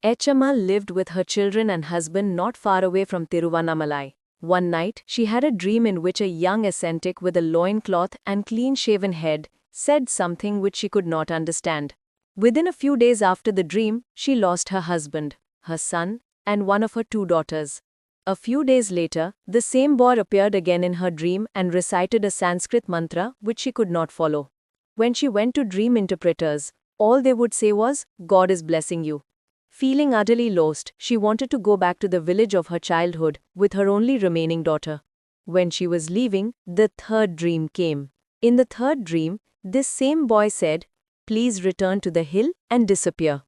HML lived with her children and husband not far away from Tiruvannamalai. One night, she had a dream in which a young ascetic with a loincloth and clean-shaven head said something which she could not understand. Within a few days after the dream, she lost her husband, her son, and one of her two daughters. A few days later, the same boy appeared again in her dream and recited a Sanskrit mantra which she could not follow. When she went to dream interpreters, all they would say was, "God is blessing you." Feeling utterly lost, she wanted to go back to the village of her childhood with her only remaining daughter. When she was leaving, the third dream came. In the third dream, this same boy said, "Please return to the hill and disappear.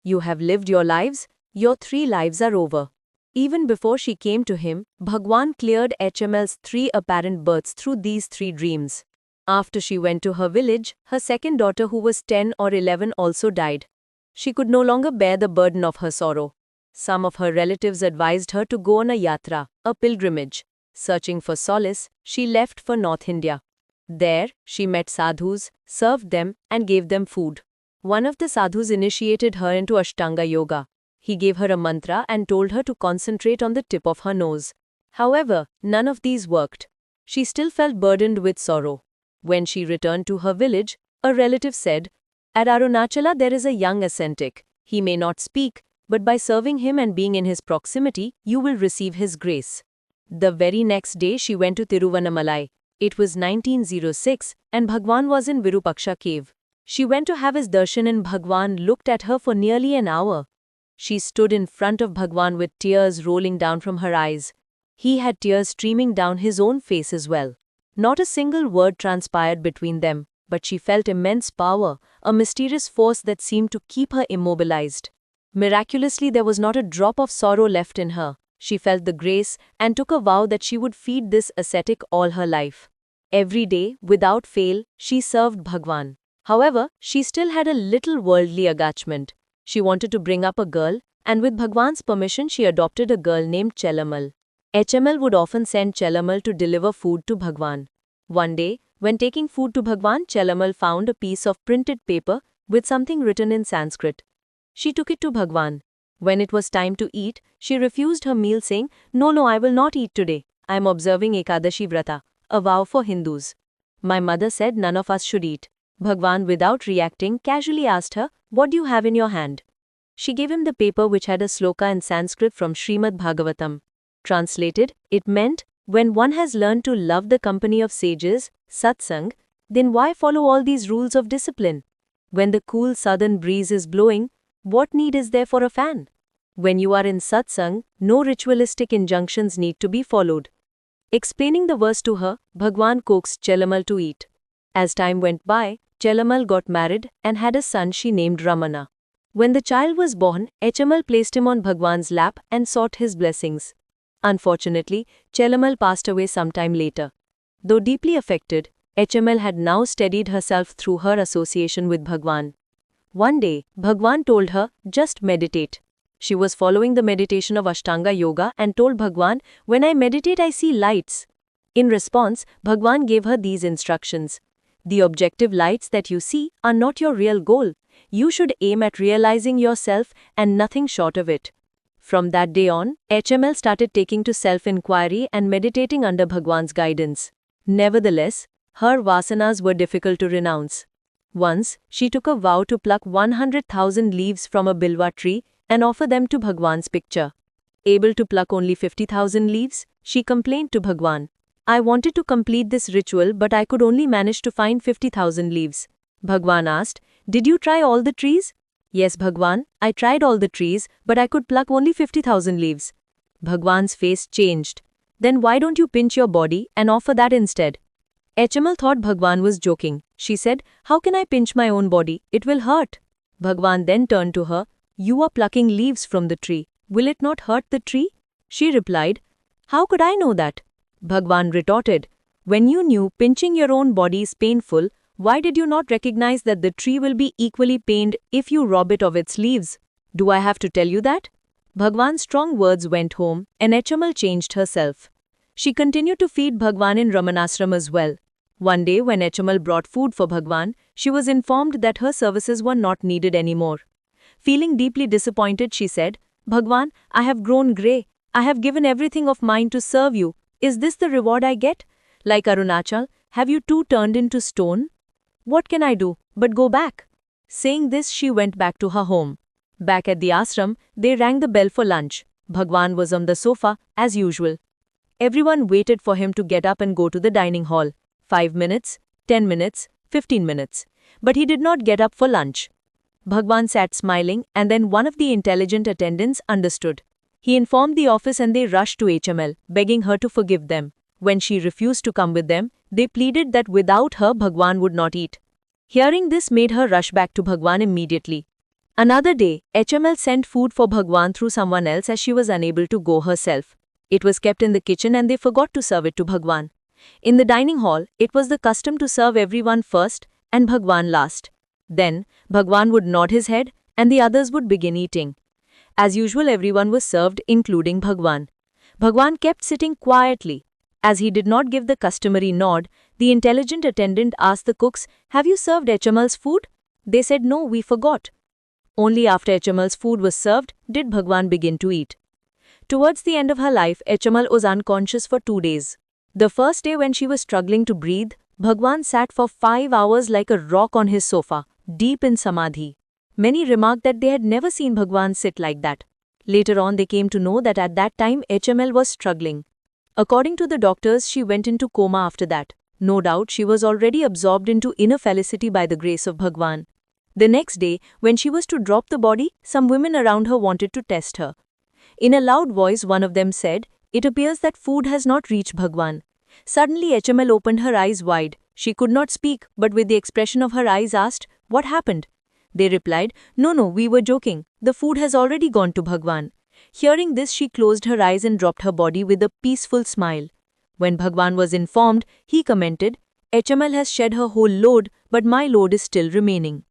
You have lived your lives, your 3 lives are over." Even before she came to him, Bhagwan cleared HML's 3 apparent births through these 3 dreams. After she went to her village, her second daughter who was 10 or 11 also died. She could no longer bear the burden of her sorrow. Some of her relatives advised her to go on a yatra, a pilgrimage. Searching for solace, she left for North India. There, she met sadhus, served them, and gave them food. One of the sadhus initiated her into Ashtanga Yoga. He gave her a mantra and told her to concentrate on the tip of her nose. However, none of these worked. She still felt burdened with sorrow. When she returned to her village, a relative said, "At Arunachala there is a young ascetic. He may not speak, but by serving him and being in his proximity, you will receive his grace." The very next day she went to Tiruvannamalai. It was 1906 and Bhagwan was in Virupaksha cave. She went to have his darshan and Bhagwan looked at her for nearly an hour. She stood in front of Bhagwan with tears rolling down from her eyes. He had tears streaming down his own face as well. Not a single word transpired between them, but she felt immense power, a mysterious force that seemed to keep her immobilized. Miraculously, there was not a drop of sorrow left in her. She felt the grace and took a vow that she would feed this ascetic all her life. Every day, without fail, she served Bhagwan. However, she still had a little worldly attachment. She wanted to bring up a girl, and with Bhagwan's permission she adopted a girl named Chelamal. HML would often send Chelamal to deliver food to Bhagwan. One day, when taking food to Bhagwan, Chelamal found a piece of printed paper with something written in Sanskrit. She took it to Bhagwan. When it was time to eat, she refused her meal saying, No, I will not eat today. I am observing Ekadashi Vrata, a vow for Hindus. My mother said none of us should eat. Bhagwan, without reacting, casually asked her, What do you have in your hand? She gave him the paper which had a sloka in Sanskrit from Srimad Bhagavatam. Translated, it meant, when one has learned to love the company of sages, satsang, then why follow all these rules of discipline? When the cool southern breeze is blowing, what need is there for a fan? When you are in satsang, no ritualistic injunctions need to be followed. Explaining the verse to her, Bhagwan coaxed Chelamal to eat. As time went by, Chelamal got married and had a son she named Ramana. When the child was born, HML placed him on Bhagwan's lap and sought his blessings. Unfortunately, Chelamal passed away sometime later. Though deeply affected, HML had now steadied herself through her association with Bhagwan. One day, Bhagwan told her, just meditate. She was following the meditation of Ashtanga Yoga and told Bhagwan, when I meditate I see lights. In response, Bhagwan gave her these instructions. The objective lights that you see are not your real goal. You should aim at realizing yourself and nothing short of it. From that day on, HML started taking to self-inquiry and meditating under Bhagwan's guidance. Nevertheless, her vasanas were difficult to renounce. Once, she took a vow to pluck 100,000 leaves from a bilwa tree and offer them to Bhagwan's picture. Able to pluck only 50,000 leaves, she complained to Bhagwan, I wanted to complete this ritual but I could only manage to find 50,000 leaves. Bhagwan asked, Did you try all the trees? Yes, Bhagwan, I tried all the trees but I could pluck only 50,000 leaves. Bhagwan's face changed. Then why don't you pinch your body and offer that instead? HML thought Bhagwan was joking. She said, How can I pinch my own body? It will hurt. Bhagwan then turned to her, You are plucking leaves from the tree. Will it not hurt the tree? She replied, How could I know that? Bhagwan retorted, When you knew pinching your own body is painful, why did you not recognize that the tree will be equally pained if you rob it of its leaves? Do I have to tell you that? Bhagwan's strong words went home and HML changed herself. She continued to feed Bhagwan in Ramanashram as well. One day when HML brought food for Bhagwan, she was informed that her services were not needed anymore. Feeling deeply disappointed, she said, Bhagwan, I have grown grey. I have given everything of mine to serve you. Is this the reward I get? Like Arunachal, have you too turned into stone? What can I do but go back? Saying this, she went back to her home. Back at the ashram, they rang the bell for lunch. Bhagwan was on the sofa, as usual. Everyone waited for him to get up and go to the dining hall. 5 minutes, 10 minutes, 15 minutes. But he did not get up for lunch. Bhagwan sat smiling, and then one of the intelligent attendants understood. He informed the office and they rushed to HML, begging her to forgive them. When she refused to come with them, they pleaded that without her Bhagwan would not eat. Hearing this made her rush back to Bhagwan immediately. Another day, HML sent food for Bhagwan through someone else as she was unable to go herself. It was kept in the kitchen and they forgot to serve it to Bhagwan. In the dining hall, it was the custom to serve everyone first and Bhagwan last. Then, Bhagwan would nod his head and the others would begin eating. As usual, everyone was served, including Bhagwan. Bhagwan kept sitting quietly. As he did not give the customary nod, the intelligent attendant asked the cooks, "Have you served HML's food?" They said, "No, we forgot." Only after HML's food was served did Bhagwan begin to eat. Towards the end of her life, HML was unconscious for 2 days. The first day when she was struggling to breathe, Bhagwan sat for 5 hours like a rock on his sofa, deep in samadhi. Many remarked that they had never seen Bhagwan sit like that. Later on, they came to know that at that time HML was struggling. According to the doctors, she went into coma after that. No doubt, she was already absorbed into inner felicity by the grace of Bhagwan. The next day, when she was to drop the body, some women around her wanted to test her. In a loud voice, one of them said, "It appears that food has not reached Bhagwan." Suddenly, HML opened her eyes wide. She could not speak, but with the expression of her eyes asked, "What happened?" They replied, No, we were joking. The food has already gone to Bhagwan." Hearing this, she closed her eyes and dropped her body with a peaceful smile. When Bhagwan was informed, he commented, "HML has shed her whole load, but my load is still remaining."